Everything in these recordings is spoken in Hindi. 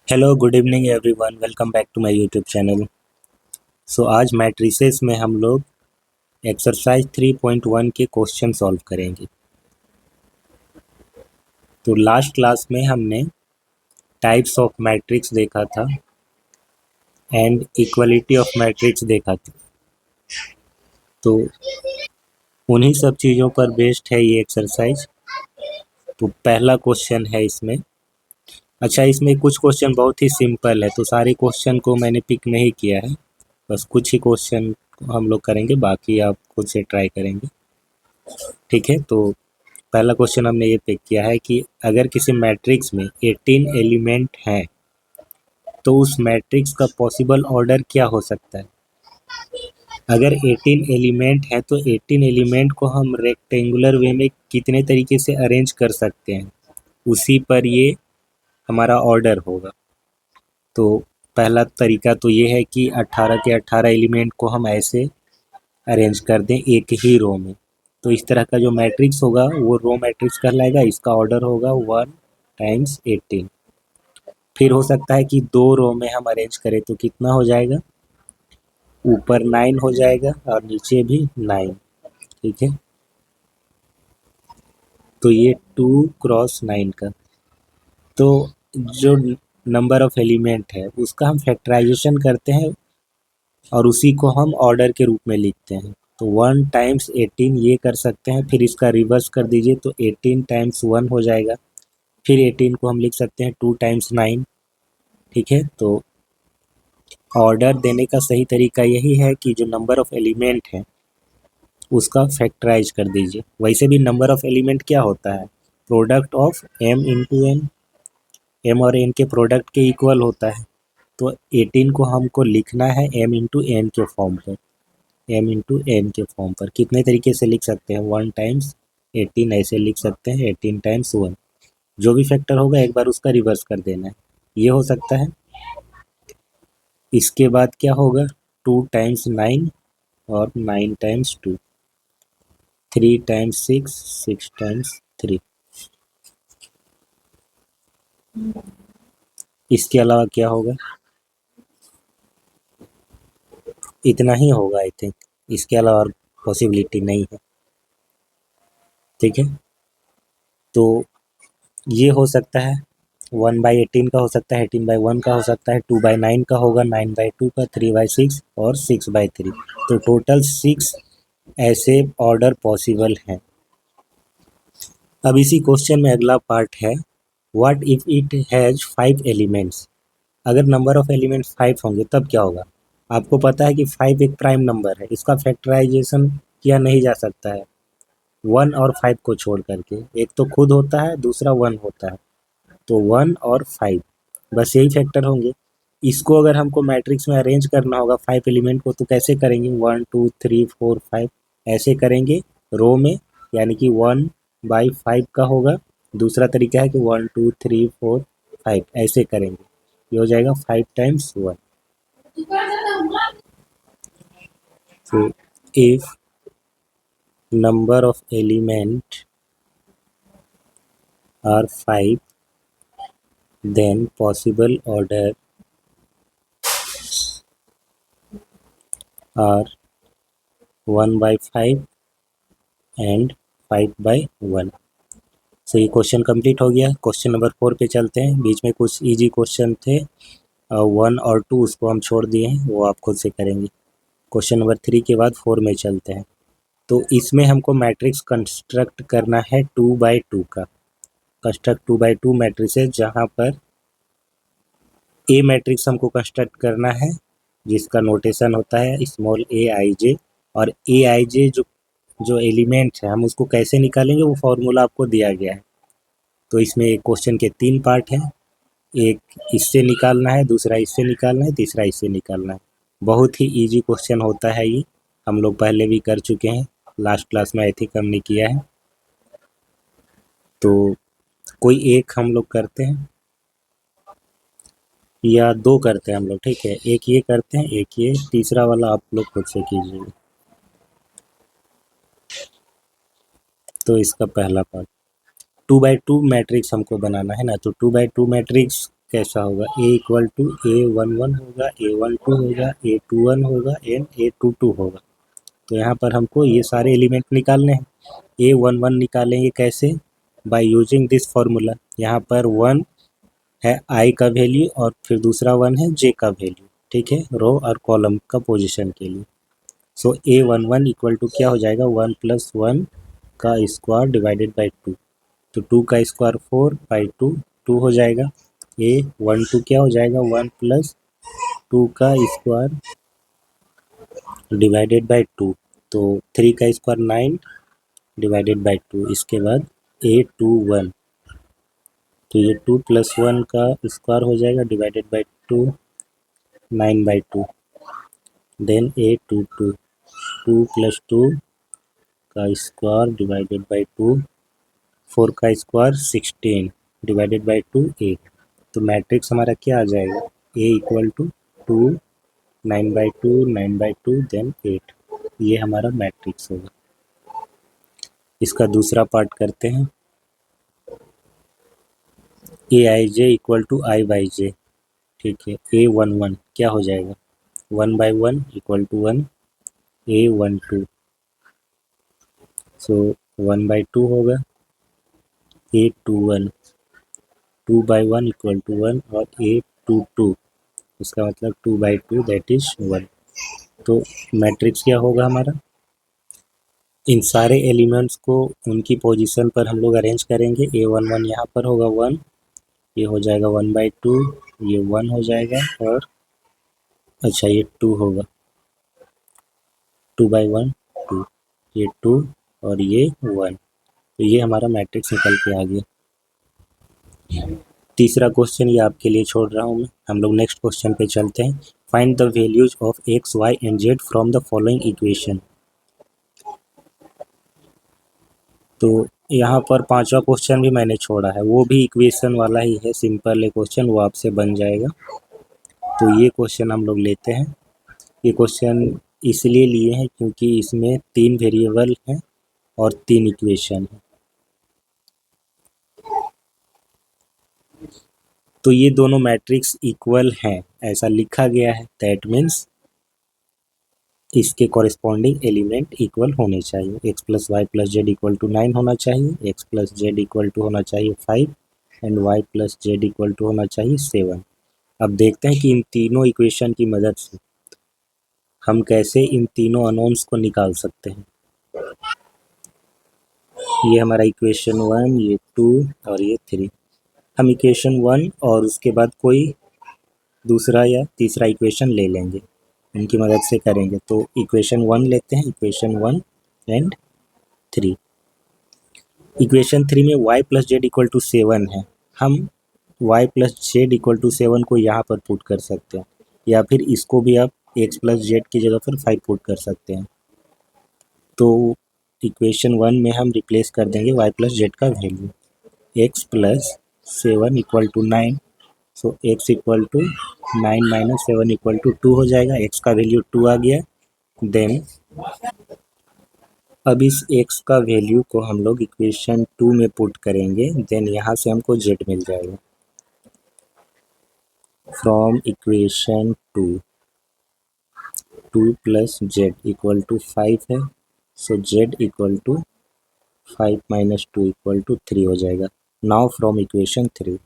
Hello good evening everyone, welcome back to my YouTube channel. आज मैट्रिसेस में हम लोग एक्सरसाइज 3.1 के क्वेश्चन सॉल्व करेंगे। तो लास्ट क्लास में हमने टाइप्स ऑफ मैट्रिक्स देखा था एंड इक्वलिटी ऑफ मैट्रिक्स देखा था। तो उन्हीं सब चीज़ों पर बेस्ड है ये एक्सरसाइज। तो पहला क्वेश्चन है इसमें। अच्छा, इसमें कुछ क्वेश्चन बहुत ही सिंपल है, तो सारे क्वेश्चन को मैंने पिक नहीं किया है, बस कुछ ही क्वेश्चन हम लोग करेंगे, बाकी आप खुद से ट्राई करेंगे। ठीक है, तो पहला क्वेश्चन हमने ये पिक किया है कि अगर किसी मैट्रिक्स में 18 एलिमेंट हैं तो उस मैट्रिक्स का पॉसिबल ऑर्डर क्या हो सकता है। अगर 18 एलिमेंट है तो 18 एलिमेंट को हम रेक्टेंगुलर वे में कितने तरीके से अरेंज कर सकते हैं, उसी पर ये हमारा ऑर्डर होगा। तो पहला तरीका तो ये है कि 18 के 18 एलिमेंट को हम ऐसे अरेंज कर दें एक ही रो में। तो इस तरह का जो मैट्रिक्स होगा वो रो मैट्रिक्स कहलाएगा। इसका ऑर्डर होगा 1 टाइम्स 18। फिर हो सकता है कि दो रो में हम अरेंज करें तो कितना हो जाएगा, ऊपर 9 हो जाएगा और नीचे भी 9। ठीक है, तो ये 2 × 9 का, तो जो नंबर ऑफ एलिमेंट है उसका हम फैक्टराइजेशन करते हैं और उसी को हम ऑर्डर के रूप में लिखते हैं। तो 1 टाइम्स 18 ये कर सकते हैं, फिर इसका रिवर्स कर दीजिए तो 18 टाइम्स 1 हो जाएगा। फिर 18 को हम लिख सकते हैं 2 टाइम्स 9। ठीक है, तो ऑर्डर देने का सही तरीका यही है कि जो नंबर ऑफ एलिमेंट है उसका फैक्टराइज कर दीजिए। वैसे भी नंबर ऑफ एलिमेंट क्या होता है, product of m into N. m और n के प्रोडक्ट के इक्वल होता है। तो 18 को हमको लिखना है m इंटू एन के फॉर्म पर। m इंटू एन के फॉर्म पर कितने तरीके से लिख सकते हैं, 1 टाइम्स 18 ऐसे लिख सकते हैं, 18 टाइम्स 1। जो भी फैक्टर होगा एक बार उसका रिवर्स कर देना है, ये हो सकता है। इसके बाद क्या होगा, 2 टाइम्स 9 और 9 टाइम्स 2, 3 टाइम्स 6, 6 टाइम्स 3। इसके अलावा क्या होगा, इतना ही होगा आई थिंक। इसके अलावा और पॉसिबिलिटी नहीं है। ठीक है, तो ये हो सकता है 1/18 का, हो सकता है 18/1 का, हो सकता है 2/9 का होगा, 9/2 का, 3/6 और 6/3। तो टोटल 6 ऐसे ऑर्डर पॉसिबल हैं। अब इसी क्वेश्चन में अगला पार्ट है, what if it has 5 elements. अगर नंबर ऑफ एलिमेंट्स 5 होंगे तब क्या होगा। आपको पता है कि 5 एक प्राइम नंबर है, इसका फैक्टराइजेशन किया नहीं जा सकता है 1 और 5 को छोड़ करके। एक तो खुद होता है, दूसरा 1 होता है। तो 1 और 5 बस यही फैक्टर होंगे। इसको अगर हमको मैट्रिक्स में अरेंज करना होगा 5 एलिमेंट को, तो कैसे करेंगे, 1 2 3 4 5 ऐसे करेंगे रो में, यानी कि 1/5 का होगा। दूसरा तरीका है कि 1 2 3 4 5 ऐसे करेंगे, ये हो जाएगा 5 टाइम्स 1। तो if number of element are 5 then possible order are 1/5 and 5/1। So ये क्वेश्चन कंप्लीट हो गया। क्वेश्चन नंबर 4 पे चलते हैं। बीच में कुछ इजी क्वेश्चन थे, 1 और 2 उसको हम छोड़ दिए हैं, वो आप खुद से करेंगे। क्वेश्चन नंबर 3 के बाद 4 में चलते हैं। तो इसमें हमको मैट्रिक्स कंस्ट्रक्ट करना है 2/2 का। कंस्ट्रक्ट 2/2 मैट्रिक्स है, जहाँ पर ए मैट्रिक्स हमको कंस्ट्रक्ट करना है, जिसका नोटेशन होता है स्मॉल ए आई जे। और ए आई जे जो एलिमेंट है हम उसको कैसे निकालेंगे वो फॉर्मूला आपको दिया गया है। तो इसमें क्वेश्चन के 3 पार्ट हैं, एक इससे निकालना है, दूसरा इससे निकालना है, तीसरा इससे निकालना है। बहुत ही इजी क्वेश्चन होता है ये, हम लोग पहले भी कर चुके हैं, लास्ट क्लास में आई थिंक हमने किया है। तो कोई एक हम लोग करते हैं या दो करते हैं हम लोग, ठीक है। एक ये करते हैं, एक ये, तीसरा वाला आप लोग खुद से कीजिएगा। तो इसका पहला पार्ट 2/2 मैट्रिक्स हमको बनाना है ना, तो 2/2 मैट्रिक्स कैसा होगा, A=A11 होगा, A12 होगा, A21 होगा एंड A22 होगा। तो यहाँ पर हमको ये सारे एलिमेंट निकालने हैं। A11 निकालेंगे कैसे, बाय यूजिंग दिस फॉर्मूला। यहाँ पर 1 है I का वैल्यू और फिर दूसरा 1 है J का वैल्यू, ठीक है, रो और कॉलम का पोजीशन के लिए। सो A11 इक्वल टू क्या हो जाएगा, 1 + 1 का स्क्वायर डिवाइडेड बाई 2। तो 2 का स्क्वायर 4 बाई 2 2 हो जाएगा। A12 क्या हो जाएगा, 1 + 2 का स्क्वायर डिवाइडेड बाई 2। तो 3 का स्क्वायर 9 डिवाइडेड बाई 2। इसके बाद A21, तो ये 2 + 1 का स्क्वायर हो जाएगा डिवाइडेड बाई 2, 9/2। देन A22, 2 + 2 का स्क्वायर डिवाइडेड बाई 2, 4 का स्क्वायर 16 डिवाइडेड बाई 2 8। तो मैट्रिक्स हमारा क्या आ जाएगा, A=2 9/2 9/2 देन 8। ये हमारा मैट्रिक्स होगा। इसका दूसरा पार्ट करते हैं। Aij=I/J, ठीक है। A11 क्या हो जाएगा, 1/1 = 1, A12 सो 1/2 होगा। A21 2/1 = 1 और A22 इसका मतलब 2/2 दैट इज 1। तो मैट्रिक्स क्या होगा हमारा, इन सारे एलिमेंट्स को उनकी पोजीशन पर हम लोग अरेंज करेंगे। A11 यहाँ पर होगा 1, ये हो जाएगा 1/2, ये 1 हो जाएगा और अच्छा ये 2 होगा, 2/1 2, ये 2 और ये 1। तो ये हमारा मैट्रिक्स निकल के आ गया। तीसरा क्वेश्चन ये आपके लिए छोड़ रहा हूँ मैं। हम लोग नेक्स्ट क्वेश्चन पे चलते हैं। Find the values of x, y and z from the following equation. तो यहाँ पर पांचवा क्वेश्चन भी मैंने छोड़ा है, वो भी इक्वेशन वाला ही है, सिंपल है क्वेश्चन, वो आपसे बन जाएगा। तो ये क्वेश्चन हम लोग लेते हैं। ये क्वेश्चन इसलिए लिए हैं क्योंकि इसमें 3 वेरिएबल हैं और 3 इक्वेशन हैं। तो ये दोनों मैट्रिक्स इक्वल हैं ऐसा लिखा गया है, दैट मीन्स इसके कॉरेस्पॉन्डिंग एलिमेंट इक्वल होने चाहिए। x + y + z = 9 होना चाहिए, x + z = होना चाहिए 5 एंड y + z = होना चाहिए 7। अब देखते हैं कि इन तीनों इक्वेशन की मदद से हम कैसे इन तीनों अननोन्स को निकाल सकते हैं। ये हमारा इक्वेशन 1, ये 2 और ये 3। हम इक्वेशन 1 और उसके बाद कोई दूसरा या तीसरा इक्वेशन ले लेंगे, उनकी मदद से करेंगे। तो इक्वेशन 1 लेते हैं, इक्वेशन 1 एंड 3। इक्वेशन 3 में y + z = 7 है। हम y + z = 7 को यहाँ पर पुट कर सकते हैं, या फिर इसको भी आप x + z की जगह पर 5 पुट कर सकते हैं। तो इक्वेशन 1 में हम रिप्लेस कर देंगे y + z का वैल्यू। x + 7 = 9, सो x = 9 - 7 = 2 हो जाएगा। x का वैल्यू 2 आ गया। देन अब इस x का वैल्यू को हम लोग इक्वेशन 2 में पुट करेंगे, देन यहाँ से हमको z मिल जाएगा। फ्रॉम इक्वेशन 2 2 + z = 5 है, सो z = 5 - 2 = 3 हो जाएगा। नाउ फ्रॉम इक्वेशन 3,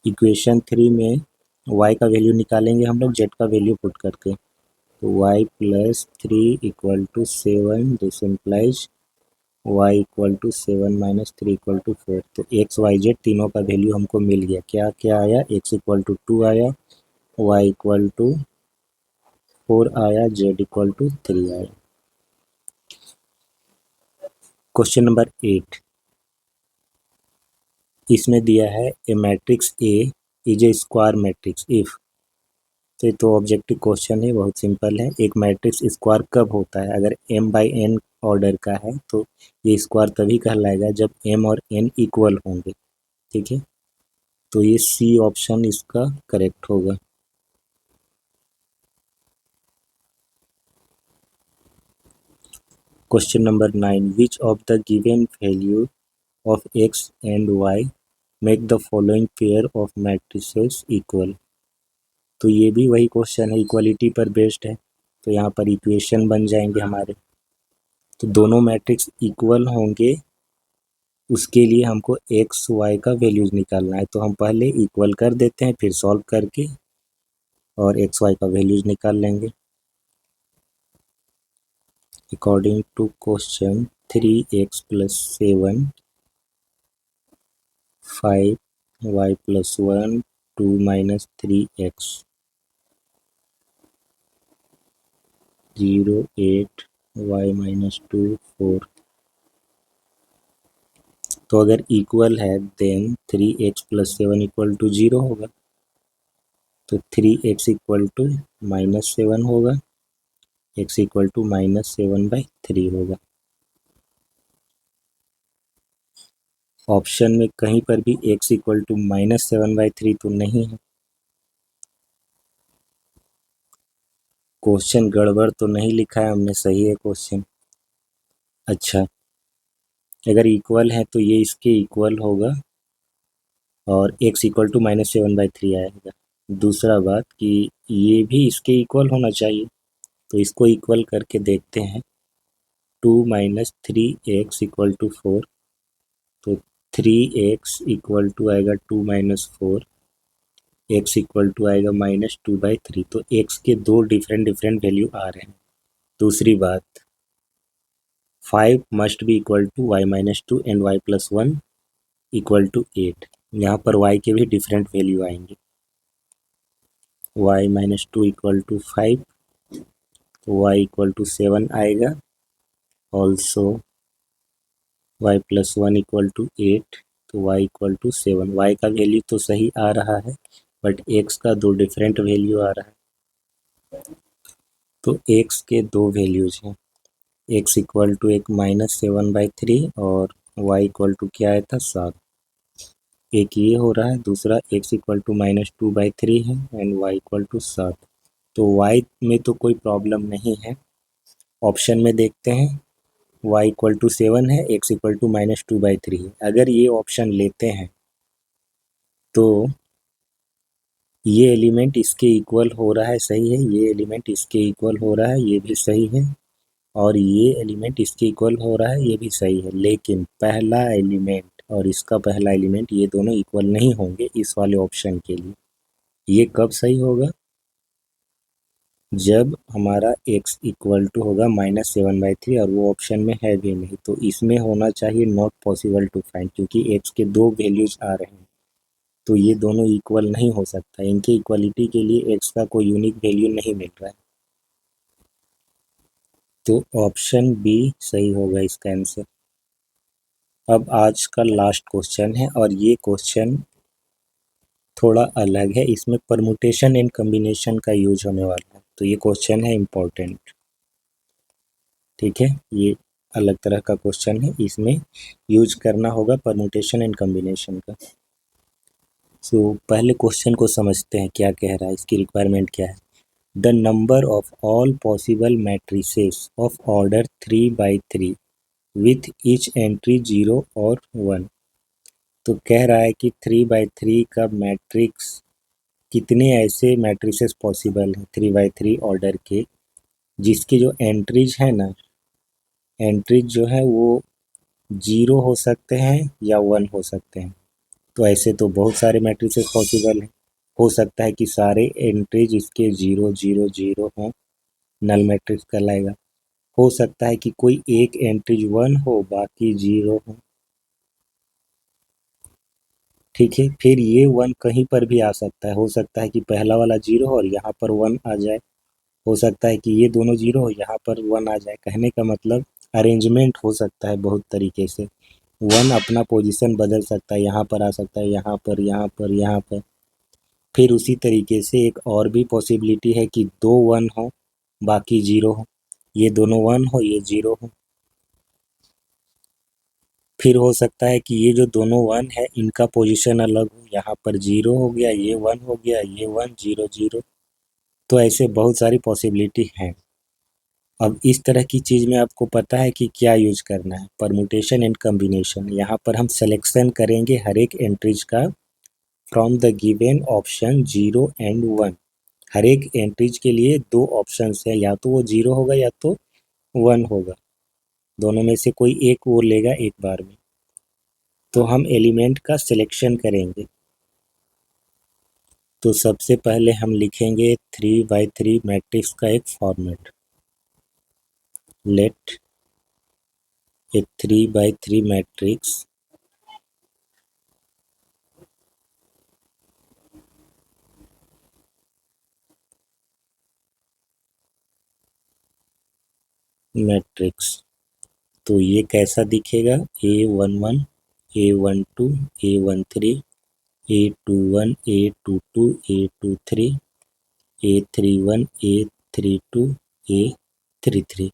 इक्वेशन 3 में y का वैल्यू निकालेंगे हम लोग z का वैल्यू पुट करके। तो y + 3 = 7, दिस इम्प्लाइज y = 7 - 3 = 4। तो x y z तीनों का वैल्यू हमको मिल गया। क्या क्या आया, x = 2 आया, y = 4 आया, z = 3 आया। क्वेश्चन नंबर 8, इसमें दिया है A matrix A is a square matrix if. तो ये तो ऑब्जेक्टिव क्वेश्चन है, बहुत सिंपल है। एक मैट्रिक्स स्क्वायर कब होता है, अगर m/n ऑर्डर का है तो ये स्क्वायर तभी कहलाएगा जब m और n इक्वल होंगे, ठीक है। तो ये सी ऑप्शन इसका करेक्ट होगा। Question number 9, which of the given value of x and y make the following pair of matrices equal. तो ये भी वही क्वेश्चन है, इक्वलिटी पर बेस्ड है, तो यहाँ पर इक्वेशन बन जाएंगे हमारे। तो दोनों मैट्रिक्स इक्वल होंगे, उसके लिए हमको एक्स वाई का वैल्यूज निकालना है। तो हम पहले इक्वल कर देते हैं, फिर सॉल्व करके और एक्स वाई का वैल्यूज निकाल लेंगे। According to question 3x + 7 5y + 1 2 - 3x 0 8 y - 2 4। तो अगर इक्वल है देन 3x + 7 = 0 होगा, तो 3x = -7 होगा, x = -7/3 होगा। ऑप्शन में कहीं पर भी x = -7/3 तो नहीं है। क्वेश्चन गड़बड़ तो नहीं लिखा है हमने, सही है क्वेश्चन। अच्छा, अगर इक्वल है तो ये इसके इक्वल होगा और x = -7/3 आएगा। दूसरा बात कि ये भी इसके इक्वल होना चाहिए, तो इसको इक्वल करके देखते हैं। 2 - 3x = 4, तो 3x = आएगा 2 - 4, x = आएगा -2/3। तो x के दो डिफरेंट वैल्यू आ रहे हैं। दूसरी बात, 5 must be equal to y - 2 and y + 1 = 8। यहाँ पर y के भी डिफरेंट वैल्यू आएंगे। y - 2 = 5, तो y = 7 आएगा। ऑल्सो y + 1 = 8, तो y = 7। y का वैल्यू तो सही आ रहा है, बट x का दो डिफरेंट वैल्यू आ रहा है। तो x के दो वैल्यूज हैं, x = एक -7/3 और y = क्या आया था 7। एक ये हो रहा है, दूसरा x = -2/3 है एंड y = 7। तो y में तो कोई प्रॉब्लम नहीं है। ऑप्शन में देखते हैं, y = 7 है, x = -2/3 है। अगर ये ऑप्शन लेते हैं तो ये एलिमेंट इसके इक्वल हो रहा है, सही है। ये एलिमेंट इसके इक्वल हो रहा है, ये भी सही है। और ये एलिमेंट इसके इक्वल हो रहा है, ये भी सही है। लेकिन पहला एलिमेंट और इसका पहला एलिमेंट ये दोनों इक्वल नहीं होंगे इस वाले ऑप्शन के लिए। ये कब सही होगा? जब हमारा x = होगा -7/3 और वो ऑप्शन में है भी नहीं, तो इसमें होना चाहिए नॉट पॉसिबल टू फाइंड, क्योंकि x के दो वैल्यूज आ रहे हैं, तो ये दोनों इक्वल नहीं हो सकता। इनके इक्वलिटी के लिए x का कोई यूनिक वैल्यू नहीं मिल रहा है, तो ऑप्शन बी सही होगा इसका आंसर। अब आज का लास्ट क्वेश्चन है, और ये क्वेश्चन थोड़ा अलग है, इसमें परमुटेशन एंड कम्बिनेशन का यूज होने वाला है, तो ये क्वेश्चन है इम्पोर्टेंट। ठीक है, ये अलग तरह का क्वेश्चन है, इसमें यूज करना होगा परमुटेशन एंड कम्बिनेशन का। सो पहले क्वेश्चन को समझते हैं क्या कह रहा है, इसकी रिक्वायरमेंट क्या है। The number of all possible matrices of order 3/3 with each entry 0 और 1। तो कह रहा है कि 3/3 का मैट्रिक्स, कितने ऐसे मैट्रिसेस पॉसिबल हैं 3/3 ऑर्डर के, जिसके जो एंट्रीज है ना, एंट्रीज जो है वो 0 हो सकते हैं या 1 हो सकते हैं। तो ऐसे तो बहुत सारे मैट्रिसेस पॉसिबल हैं। हो सकता है कि सारे एंट्रीज इसके 0 0 0 हों, नल मैट्रिक्स कहलाएगा। हो सकता है कि कोई एक एंट्रीज 1 हो, बाकी 0 हो। ठीक है, फिर ये 1 कहीं पर भी आ सकता है। हो सकता है कि पहला वाला 0 हो और यहाँ पर 1 आ जाए। हो सकता है कि ये दोनों 0 हो, यहाँ पर 1 आ जाए। कहने का मतलब अरेंजमेंट हो सकता है बहुत तरीके से। 1 अपना पोजीशन बदल सकता है, यहाँ पर आ सकता है, यहाँ पर, यहाँ पर, यहाँ पर। फिर उसी तरीके से एक और भी पॉसिबिलिटी है कि 2 1 हो, बाकी 0 हो। ये दोनों 1 हो, ये 0 हो। फिर हो सकता है कि ये जो दोनों 1 है, इनका पोजीशन अलग हो। यहाँ पर 0 हो गया, ये 1 हो गया, ये 1 0 0। तो ऐसे बहुत सारी पॉसिबिलिटी हैं। अब इस तरह की चीज़ में आपको पता है कि क्या यूज करना है, परमुटेशन एंड कम्बिनेशन। यहाँ पर हम सिलेक्शन करेंगे हर एक एंट्रीज का from the given option 0 and 1। हर एक एंट्रीज के लिए दो ऑप्शंस है, या तो वो 0 होगा या तो 1 होगा, दोनों में से कोई एक वो लेगा एक बार में। तो हम एलिमेंट का सिलेक्शन करेंगे। तो सबसे पहले हम लिखेंगे 3 by 3 मैट्रिक्स का एक format. Let A 3 by 3 matrix matrix. तो ये कैसा दिखेगा, A11 A12 A13 A21 A22 A23 A31 A32 A33।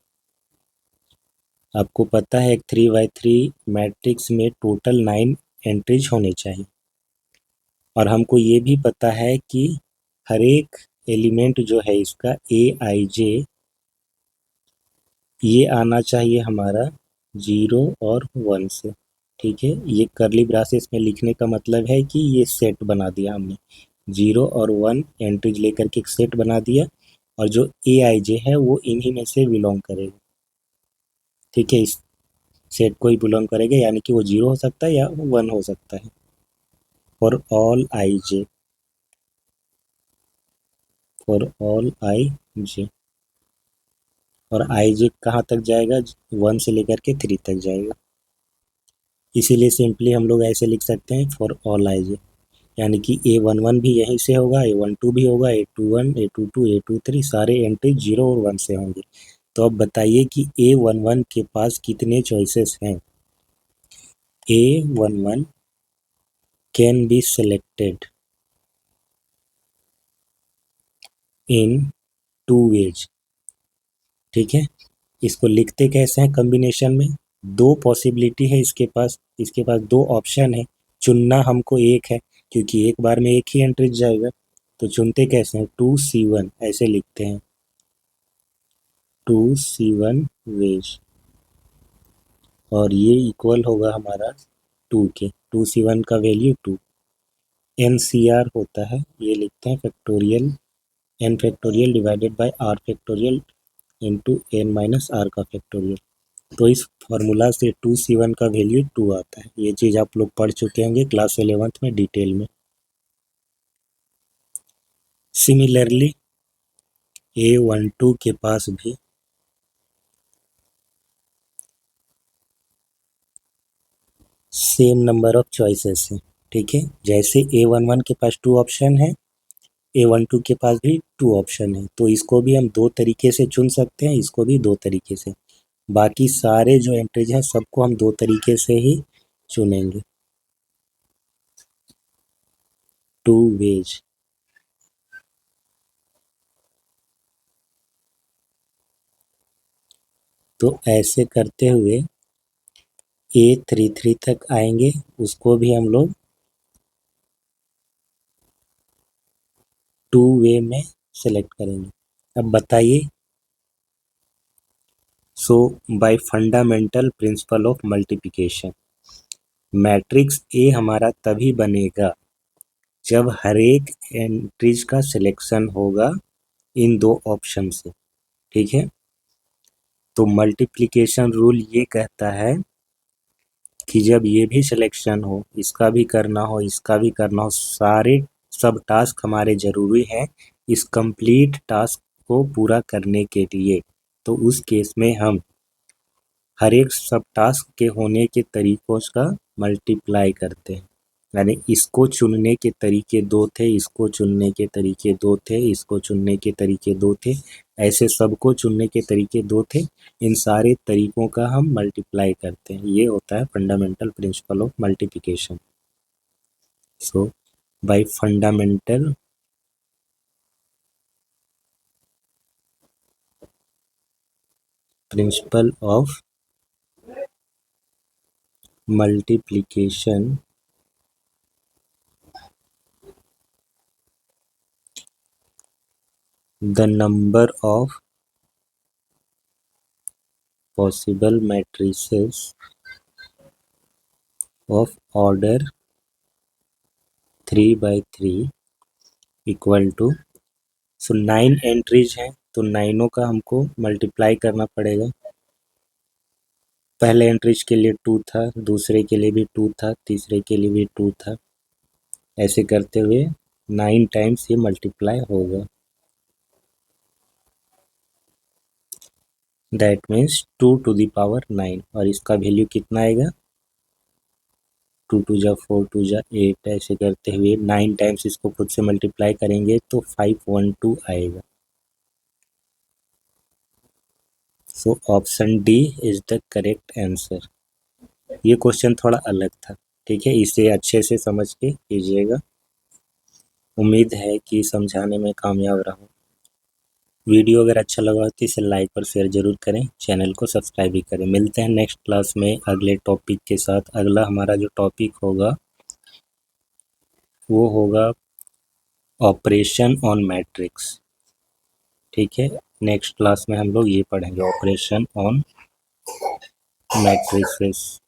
आपको पता है 3 by 3 मैट्रिक्स में टोटल 9 एंट्रीज होने चाहिए, और हमको ये भी पता है कि हर एक एलिमेंट जो है इसका Aij ये आना चाहिए हमारा 0 और 1 से। ठीक है, ये करली ब्रासेस में लिखने का मतलब है कि ये सेट बना दिया हमने, 0 और 1 एंट्रीज लेकर के एक सेट बना दिया, और जो Aij है वो इन्हीं में से बिलोंग करेगा। ठीक है, इस सेट को ही बिलोंग करेगा, यानी कि वो 0 हो सकता है या 1 हो सकता है। For all I J, for all I J, और आई जे कहाँ तक जाएगा, 1 से लेकर के 3 तक जाएगा। इसीलिए सिंपली हम लोग ऐसे लिख सकते हैं फॉर ऑल आई जे, यानी कि A11 भी यहीं से होगा, A12 भी होगा, A21 A22 A23 सारे एंट्री 0 और 1 से होंगे। तो अब बताइए कि A11 के पास कितने चॉइसेस हैं। A11 can be selected in 2 ways. ठीक है, इसको लिखते कैसे हैं कॉम्बिनेशन में, दो पॉसिबिलिटी है इसके पास दो ऑप्शन है। चुनना हमको एक है, क्योंकि एक बार में एक ही एंट्री जाएगा। तो चुनते कैसे हैं, 2C1 ऐसे लिखते हैं, 2C1 वेज, और ये इक्वल होगा हमारा 2 के, 2C1 का वैल्यू 2। NCR होता है, ये लिखते हैं factorial, n factorial divided by r factorial into n minus r का फैक्टोरियल। तो इस फार्मूला से 2C1 का वैल्यू 2 आता है। ये चीज़ आप लोग पढ़ चुके होंगे क्लास 11th में डिटेल में। सिमिलरली A12 के पास भी सेम नंबर ऑफ चॉइसेस हैं। ठीक है, जैसे A11 के पास 2 ऑप्शन है, A12 के पास भी 2 ऑप्शन है। तो इसको भी हम दो तरीके से चुन सकते हैं, इसको भी दो तरीके से। बाकी सारे जो एंट्रीज हैं सबको हम दो तरीके से ही चुनेंगे, 2 वेज। तो ऐसे करते हुए A33 तक आएंगे, उसको भी हम लोग 2 वे में सेलेक्ट करेंगे। अब बताइए, so by fundamental principle of multiplication, matrix A हमारा तभी बनेगा जब हर एक एंट्रीज का सिलेक्शन होगा इन दो ऑप्शन से। ठीक है, तो मल्टीप्लिकेशन रूल ये कहता है कि जब ये भी सिलेक्शन हो, इसका भी करना हो, इसका भी करना हो, सारे सब टास्क हमारे ज़रूरी हैं इस कंप्लीट टास्क को पूरा करने के लिए। तो उस केस में हम हर एक सब टास्क के होने के तरीकों का मल्टीप्लाई करते हैं। यानी इसको चुनने के तरीके दो थे, इसको चुनने के तरीके दो थे, इसको चुनने के तरीके दो थे, ऐसे सबको चुनने के तरीके दो थे। इन सारे तरीकों का हम मल्टीप्लाई करते हैं, ये होता है fundamental principle of multiplication. So by fundamental principle of multiplication, the number of possible matrices of order 3 by 3 equal to, so 9 entries हैं तो नाइनों का हमको मल्टीप्लाई करना पड़ेगा। पहले एंट्रीज के लिए 2 था, दूसरे के लिए भी 2 था, तीसरे के लिए भी 2 था, ऐसे करते हुए 9 टाइम्स ये मल्टीप्लाई होगा। That means 2 to the power 9 और इसका वैल्यू कितना आएगा 2 2 जा 4 2 जा 8, ऐसे करते हुए 9 टाइम्स इसको खुद से मल्टीप्लाई करेंगे तो 512 आएगा। So option D is the correct answer. ये क्वेश्चन थोड़ा अलग था, ठीक है, इसे अच्छे से समझ के कीजिएगा। उम्मीद है कि समझाने में कामयाब रहा। वीडियो अगर अच्छा लगा हो तो इसे लाइक और शेयर जरूर करें, चैनल को सब्सक्राइब भी करें। मिलते हैं नेक्स्ट क्लास में अगले टॉपिक के साथ। अगला हमारा जो टॉपिक होगा वो होगा ऑपरेशन ऑन मैट्रिक्स, ठीक है। नेक्स्ट क्लास में हम लोग ये पढ़ेंगे operation on matrices.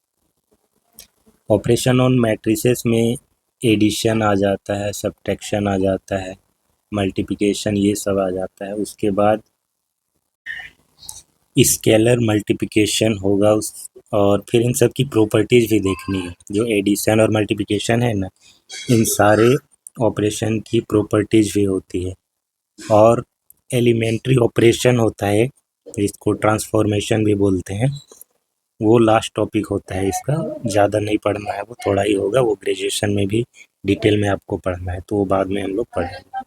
Operation on matrices में एडिशन आ जाता है, सब्ट्रैक्शन आ जाता है, मल्टीप्लिकेशन, ये सब आ जाता है। उसके बाद स्केलर मल्टीप्लिकेशन होगा और फिर इन सब की प्रॉपर्टीज़ भी देखनी है। जो एडिशन और मल्टीप्लिकेशन है ना, इन सारे ऑपरेशन की प्रॉपर्टीज़ भी होती है। और एलिमेंट्री ऑपरेशन होता है, इसको ट्रांसफॉर्मेशन भी बोलते हैं, वो लास्ट टॉपिक होता है। इसका ज़्यादा नहीं पढ़ना है, वो थोड़ा ही होगा, वो ग्रेजुएशन में भी डिटेल में आपको पढ़ना है, तो वो बाद में हम लोग पढ़ेंगे।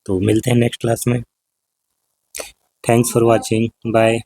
तो मिलते हैं नेक्स्ट क्लास में। Thanks for watching, bye.